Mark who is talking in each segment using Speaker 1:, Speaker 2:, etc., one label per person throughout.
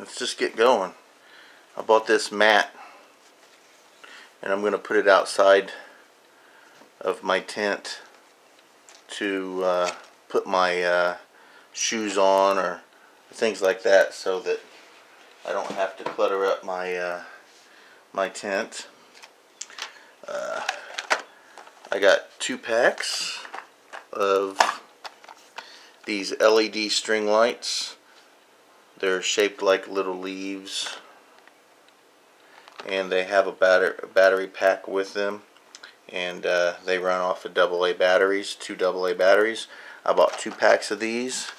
Speaker 1: let's just get going. I bought this mat and I'm going to put it outside of my tent to put my shoes on or things like that, so that I don't have to clutter up my my tent. I got 2 packs of these LED string lights. They're shaped like little leaves, and they have a battery pack with them, and they run off of AA batteries, 2 AA batteries. I bought 2 packs of these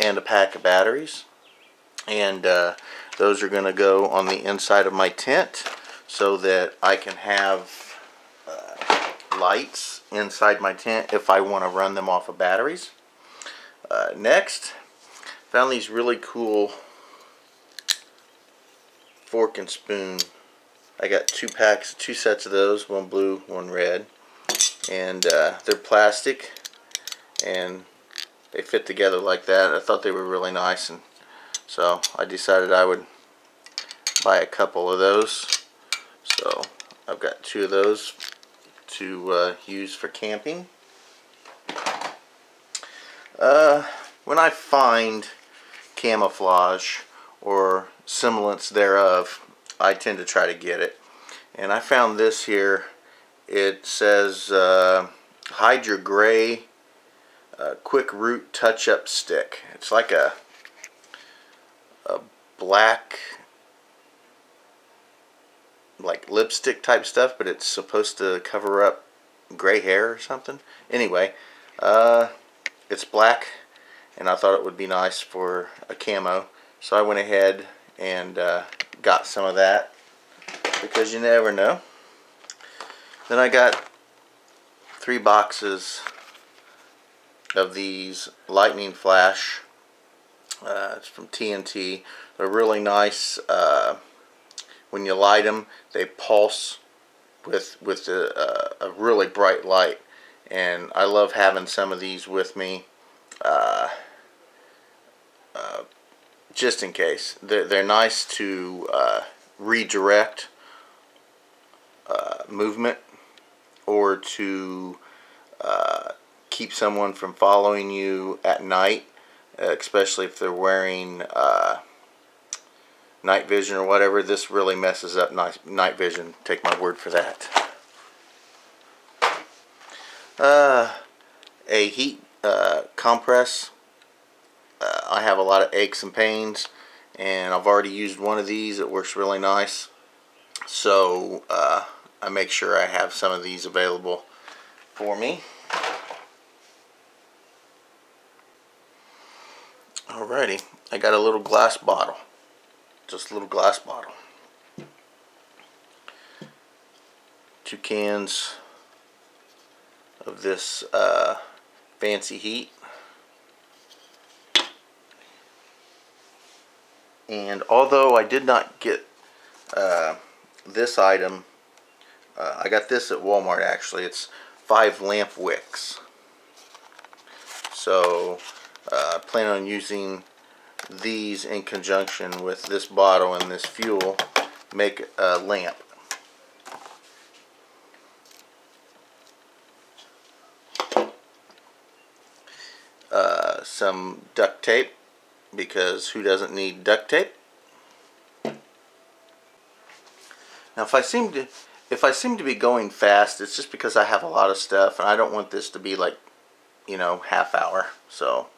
Speaker 1: and a pack of batteries, and those are going to go on the inside of my tent so that I can have lights inside my tent if I want to run them off of batteries. Next, found these really cool fork and spoon. I got 2 sets of those, one blue, one red, and they're plastic and they fit together like that. I thought they were really nice, and so I decided I would buy a couple of those. So I've got 2 of those to use for camping. When I find camouflage or semblance thereof, I tend to try to get it. And I found this here. It says hide your gray quick root touch-up stick. It's like a black, like lipstick type stuff, but it's supposed to cover up gray hair or something. Anyway, it's black, and I thought it would be nice for a camo, so I went ahead and got some of that, because you never know. Then I got 3 boxes of these lightning flash. It's from TNT. They're really nice. When you light them, they pulse with a really bright light, and I love having some of these with me, just in case. They're nice to redirect movement, or to keep someone from following you at night, especially if they're wearing night vision or whatever. This really messes up night vision, take my word for that. A heat compress. I have a lot of aches and pains, and I've already used one of these. It works really nice, so I make sure I have some of these available for me. Alrighty, I got a little glass bottle. Just a little glass bottle. 2 cans of this fancy heat. And although I did not get this item, I got this at Walmart actually. It's 5 lamp wicks. So I plan on using these in conjunction with this bottle and this fuel, make a lamp. Some duct tape, because who doesn't need duct tape? Now if I seem to be going fast, it's just because I have a lot of stuff and I don't want this to be like, you know, half hour. So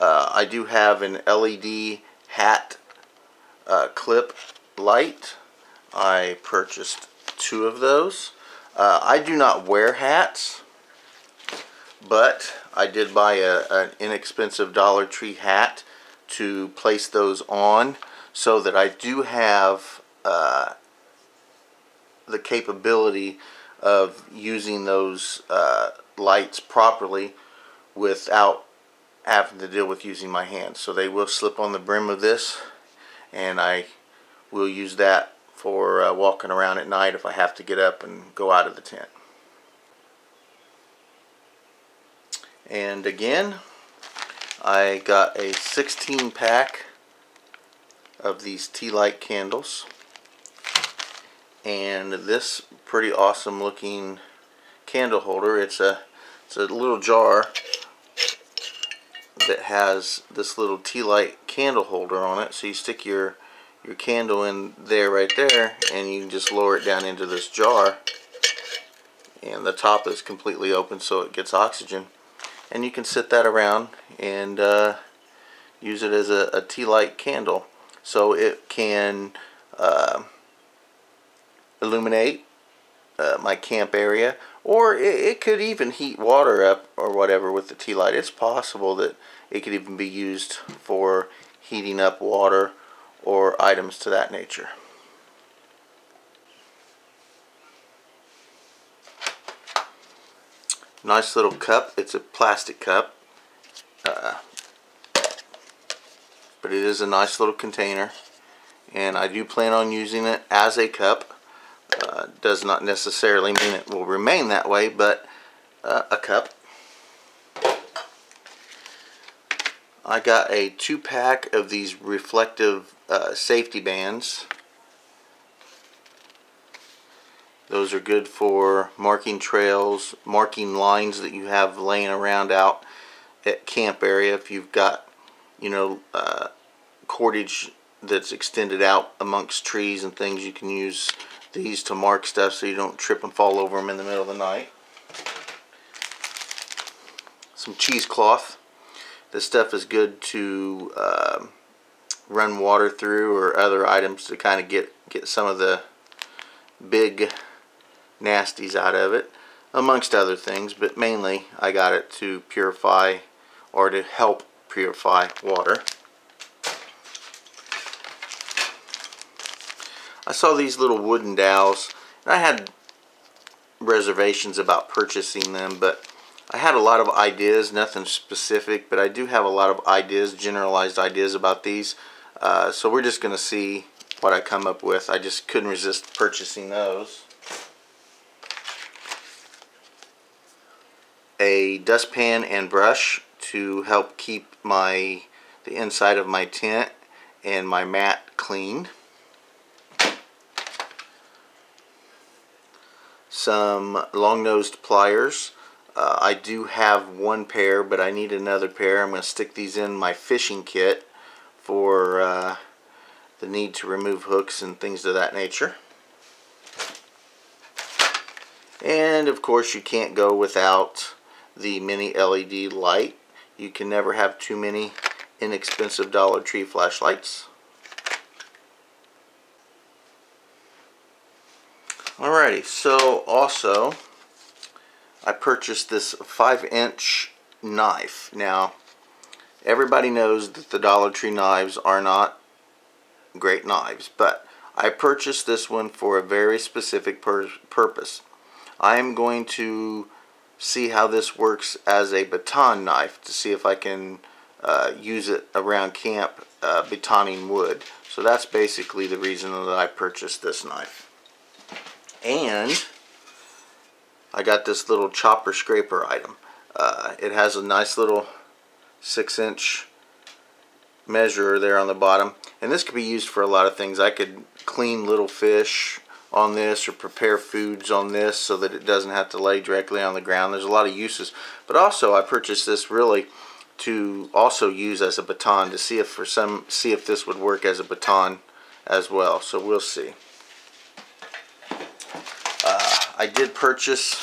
Speaker 1: I do have an LED hat clip light. I purchased 2 of those. I do not wear hats, but I did buy an inexpensive Dollar Tree hat to place those on, so that I do have the capability of using those lights properly without having to deal with using my hands. So they will slip on the brim of this, and I will use that for walking around at night if I have to get up and go out of the tent. And again, I got a 16 pack of these tea light candles, and this pretty awesome looking candle holder. It's a little jar that has this little tea light candle holder on it, so you stick your candle in there, right there, and you can just lower it down into this jar, and the top is completely open so it gets oxygen, and you can sit that around and use it as a tea light candle, so it can illuminate my camp area, or it could even heat water up or whatever with the tea light. It's possible that it could even be used for heating up water or items to that nature. Nice little cup. It's a plastic cup, but it is a nice little container, and I do plan on using it as a cup. Does not necessarily mean it will remain that way, but a cup. I got a 2-pack of these reflective safety bands. Those are good for marking trails, marking lines that you have laying around out at camp area. If you've got, you know, cordage that's extended out amongst trees and things, you can use these to mark stuff so you don't trip and fall over them in the middle of the night. Some cheesecloth. This stuff is good to run water through, or other items to kind of get some of the big nasties out of it, amongst other things, but mainly I got it to purify, or to help purify, water. I saw these little wooden dowels, and I had reservations about purchasing them, but I had a lot of ideas, nothing specific, but I do have a lot of ideas, generalized ideas about these. So we're just going to see what I come up with. I just couldn't resist purchasing those. A dustpan and brush to help keep the inside of my tent and my mat clean. Some long-nosed pliers. I do have one pair, but I need another pair. I'm going to stick these in my fishing kit for the need to remove hooks and things of that nature. And of course, you can't go without the mini LED light. You can never have too many inexpensive Dollar Tree flashlights. Alrighty, so also I purchased this 5-inch knife. Now, everybody knows that the Dollar Tree knives are not great knives, but I purchased this one for a very specific purpose. I am going to see how this works as a baton knife, to see if I can use it around camp batoning wood. So that's basically the reason that I purchased this knife. And I got this little chopper scraper item. It has a nice little 6-inch measurer there on the bottom, and this could be used for a lot of things. I could clean little fish on this, or prepare foods on this so that it doesn't have to lay directly on the ground. There's a lot of uses, but also I purchased this really to also use as a baton, to see if this would work as a baton as well. So we'll see. I did purchase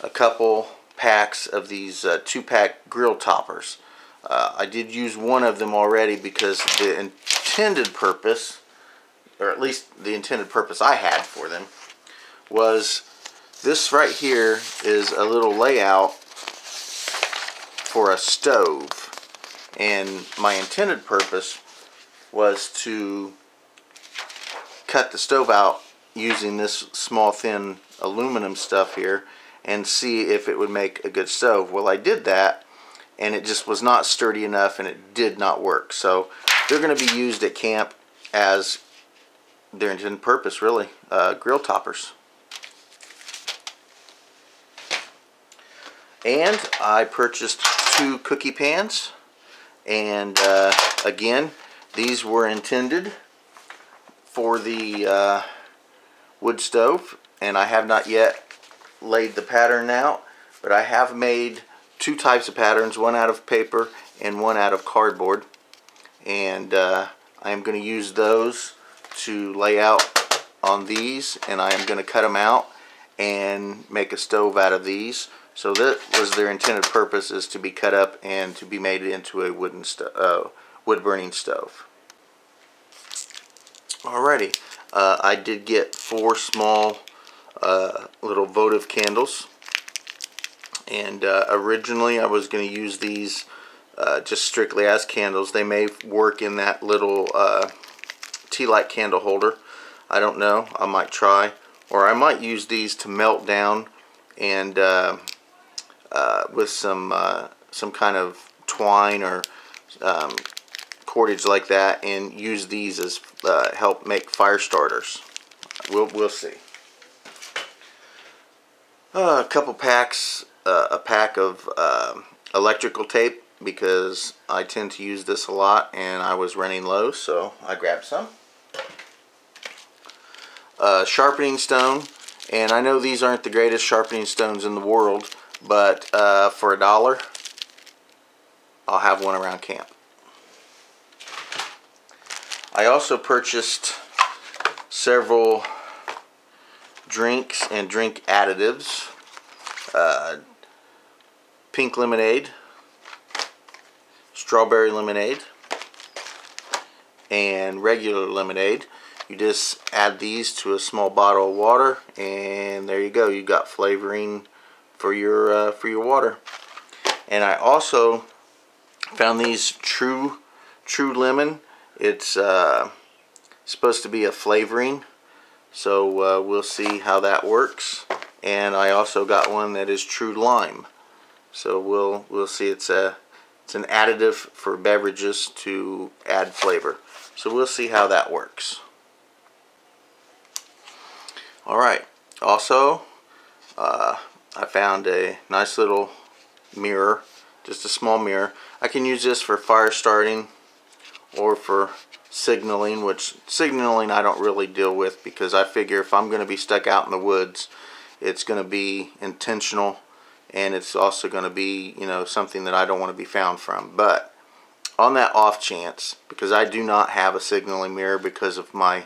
Speaker 1: a couple packs of these 2-pack grill toppers. I did use one of them already, because the intended purpose, or at least the intended purpose I had for them, was this right here is a little layout for a stove, and my intended purpose was to cut the stove out using this small thin aluminum stuff here and see if it would make a good stove. Well, I did that, and it just was not sturdy enough, and it did not work. So they're going to be used at camp as their intended purpose, really, grill toppers. And I purchased 2 cookie pans, and again, These were intended for the wood stove, and I have not yet laid the pattern out, but I have made two types of patterns, one out of paper and one out of cardboard, and I am going to use those to lay out on these, and I am going to cut them out and make a stove out of these. So that was their intended purpose, is to be cut up and to be made into a wood burning stove. Alrighty, I did get 4 small little votive candles, and originally I was going to use these just strictly as candles. They may work in that little tea light candle holder. I don't know. I might try, or I might use these to melt down and with some kind of twine or cordage like that, and use these as help make fire starters. We'll see. A couple packs, a pack of electrical tape, because I tend to use this a lot and I was running low, so I grabbed some. Sharpening stone, and I know these aren't the greatest sharpening stones in the world, but for $1 I'll have one around camp. I also purchased several drinks and drink additives. Pink lemonade, strawberry lemonade, and regular lemonade. You just add these to a small bottle of water, and there you go. You got flavoring for your water. And I also found these True Lemon. It's supposed to be a flavoring, so we'll see how that works. And I also got one that is True Lime, so we'll see. It's an additive for beverages to add flavor, so we'll see how that works. Alright, also I found a nice little mirror, just a small mirror. I can use this for fire starting or for signaling, which signaling I don't really deal with, because I figure if I'm going to be stuck out in the woods, it's going to be intentional, and it's also going to be, you know, something that I don't want to be found from. But on that off chance, because I do not have a signaling mirror because of my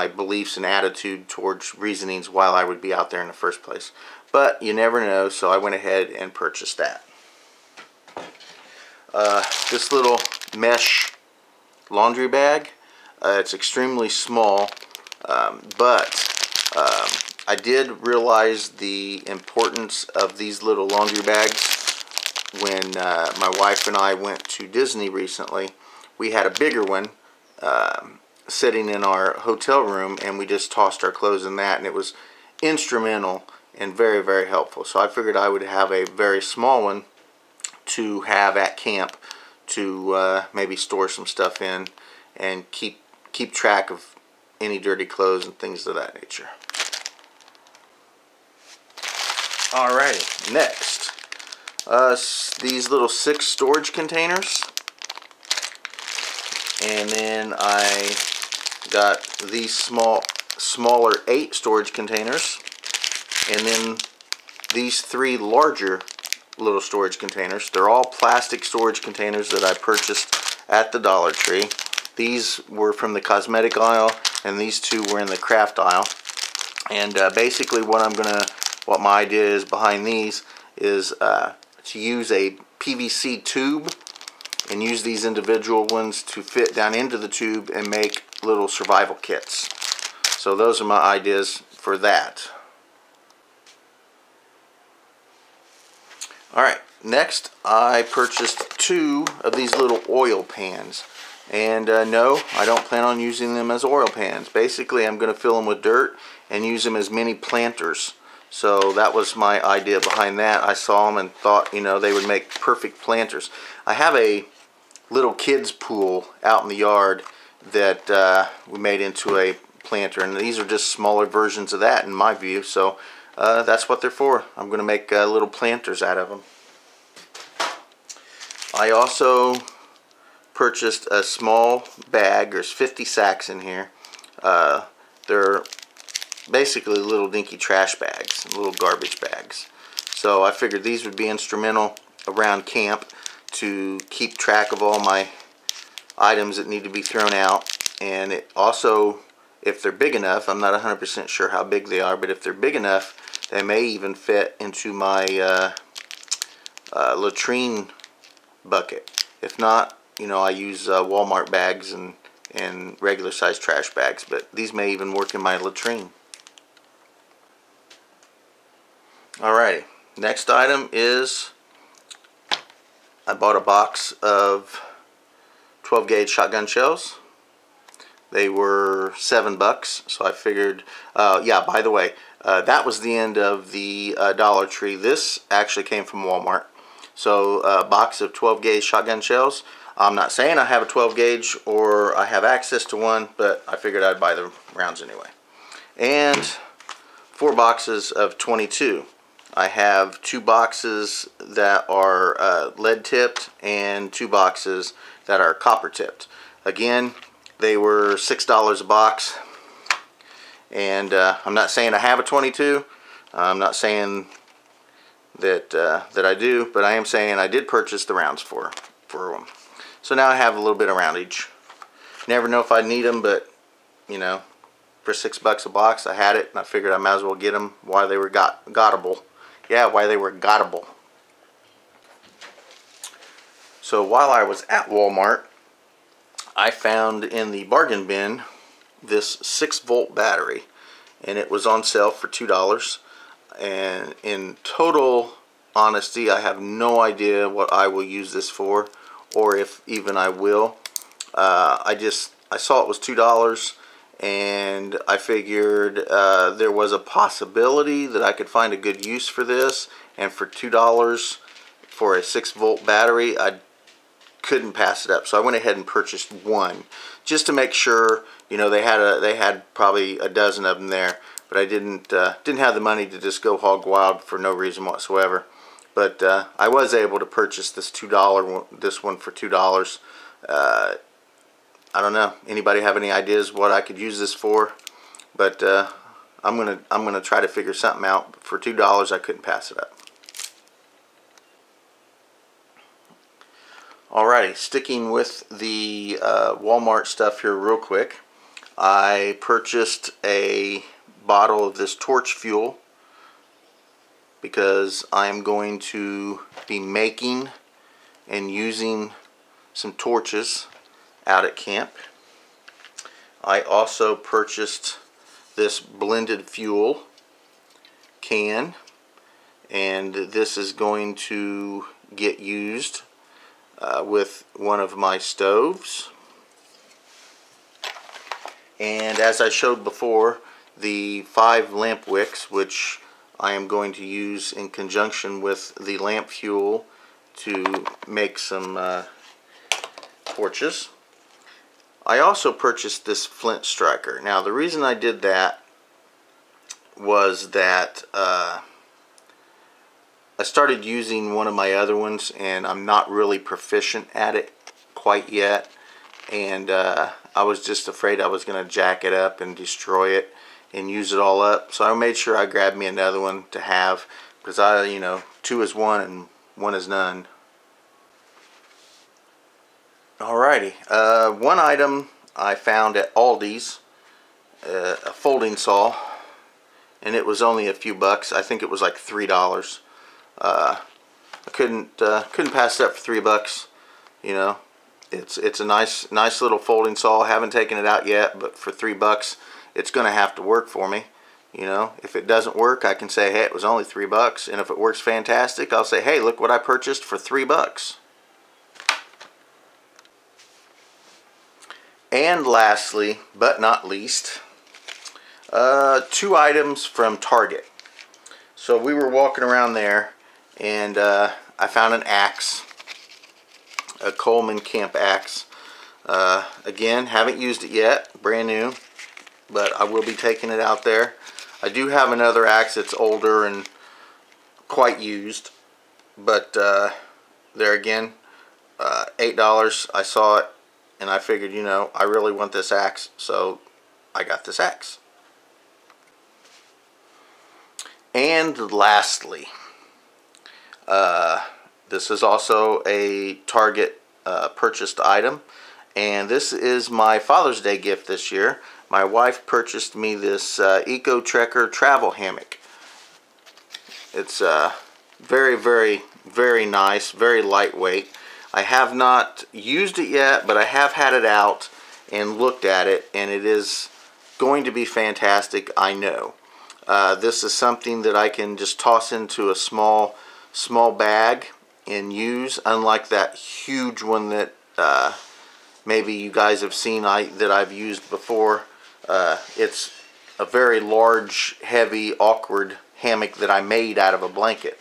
Speaker 1: beliefs and attitude towards reasonings why I would be out there in the first place, but you never know, so I went ahead and purchased that. This little mesh laundry bag, it's extremely small, but I did realize the importance of these little laundry bags when my wife and I went to Disney recently. We had a bigger one sitting in our hotel room, and we just tossed our clothes in that, and it was instrumental and very, very helpful. So I figured I would have a very small one to have at camp to maybe store some stuff in and keep track of any dirty clothes and things of that nature. Alrighty, next, these little 6 storage containers, and then I got these smaller 8 storage containers, and then these 3 larger little storage containers. They're all plastic storage containers that I purchased at the Dollar Tree. These were from the cosmetic aisle, and these 2 were in the craft aisle. And basically what my idea is behind these is to use a PVC tube and use these individual ones to fit down into the tube and make little survival kits. So those are my ideas for that. Alright, next I purchased 2 of these little oil pans. And no, I don't plan on using them as oil pans. Basically, I'm going to fill them with dirt and use them as mini planters. So that was my idea behind that. I saw them and thought, you know, they would make perfect planters. I have a little kids pool out in the yard that we made into a planter, and these are just smaller versions of that in my view. So that's what they're for. I'm going to make little planters out of them. I also purchased a small bag. There's 50 sacks in here. They're basically little dinky trash bags, little garbage bags. So I figured these would be instrumental around camp to keep track of all my items that need to be thrown out. And it also, if they're big enough, I'm not 100% sure how big they are, but if they're big enough, they may even fit into my latrine bucket. If not, you know, I use Walmart bags and regular size trash bags, but these may even work in my latrine. Alrighty, next item is I bought a box of 12 gauge shotgun shells. They were $7, so I figured, yeah, by the way, that was the end of the Dollar Tree. This actually came from Walmart. So a box of 12 gauge shotgun shells. I'm not saying I have a 12 gauge or I have access to one, but I figured I'd buy the rounds anyway. And 4 boxes of 22. I have 2 boxes that are lead tipped and 2 boxes that are copper tipped. Again, they were $6 a box. And I'm not saying I have a 22. I'm not saying that I do, but I am saying I did purchase the rounds for them. So now I have a little bit of roundage. Never know if I need them, but you know, for $6 a box, I had it, and I figured I might as well get them while they were gottable. Yeah, while they were gottable. So while I was at Walmart, I found in the bargain bin this 6-volt battery, and it was on sale for $2. And in total honesty, I have no idea what I will use this for, or if even I will. I saw it was $2, and I figured there was a possibility that I could find a good use for this, and for $2 for a 6-volt battery, I couldn't pass it up. So I went ahead and purchased one, just to make sure. You know, they had probably a dozen of them there, but I didn't have the money to just go hog wild for no reason whatsoever. But I was able to purchase this this one for $2. I don't know. Anybody have any ideas what I could use this for? But I'm gonna try to figure something out. For $2, I couldn't pass it up. Alrighty, sticking with the Walmart stuff here real quick. I purchased a bottle of this torch fuel because I'm going to be making and using some torches out at camp. I also purchased this blended fuel can, and this is going to get used with one of my stoves. And as I showed before, the 5 lamp wicks, which I am going to use in conjunction with the lamp fuel to make some torches. I also purchased this flint striker. Now the reason I did that was that I started using one of my other ones, and I'm not really proficient at it quite yet, and I was just afraid I was going to jack it up and destroy it and use it all up. So I made sure I grabbed me another one to have, because you know, 2 is 1 and 1 is none. Alrighty, one item I found at Aldi's, a folding saw, and it was only a few bucks. I think it was like $3. I couldn't pass it up for $3. You know, it's a nice little folding saw. I haven't taken it out yet, but for $3, it's gonna have to work for me. You know, if it doesn't work, I can say, hey, it was only $3, and if it works fantastic, I'll say, hey, look what I purchased for $3. And lastly, but not least, 2 items from Target. So we were walking around there, and I found an axe, a Coleman camp axe. Again, haven't used it yet, brand new, but I will be taking it out there. I do have another axe that's older and quite used, but there again, $8. I saw it and I figured, you know, I really want this axe, so I got this axe. And lastly, this is also a Target purchased item, and this is my Father's Day gift this year. My wife purchased me this Eco Trekker travel hammock. It's very, very, very nice, very lightweight. I have not used it yet, but I have had it out and looked at it, and it is going to be fantastic, I know. This is something that I can just toss into a small bag and use, unlike that huge one that maybe you guys have seen that I've used before. It's a very large, heavy, awkward hammock that I made out of a blanket.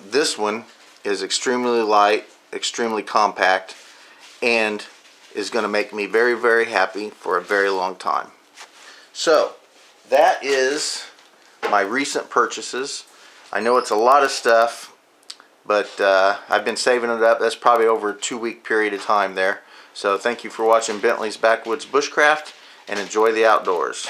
Speaker 1: This one is extremely light, extremely compact, and is going to make me very, very happy for a very long time. So that is my recent purchases. I know it's a lot of stuff, but I've been saving it up. That's probably over a 2-week period of time there. So thank you for watching Bentley's Backwoods Bushcraft, and enjoy the outdoors.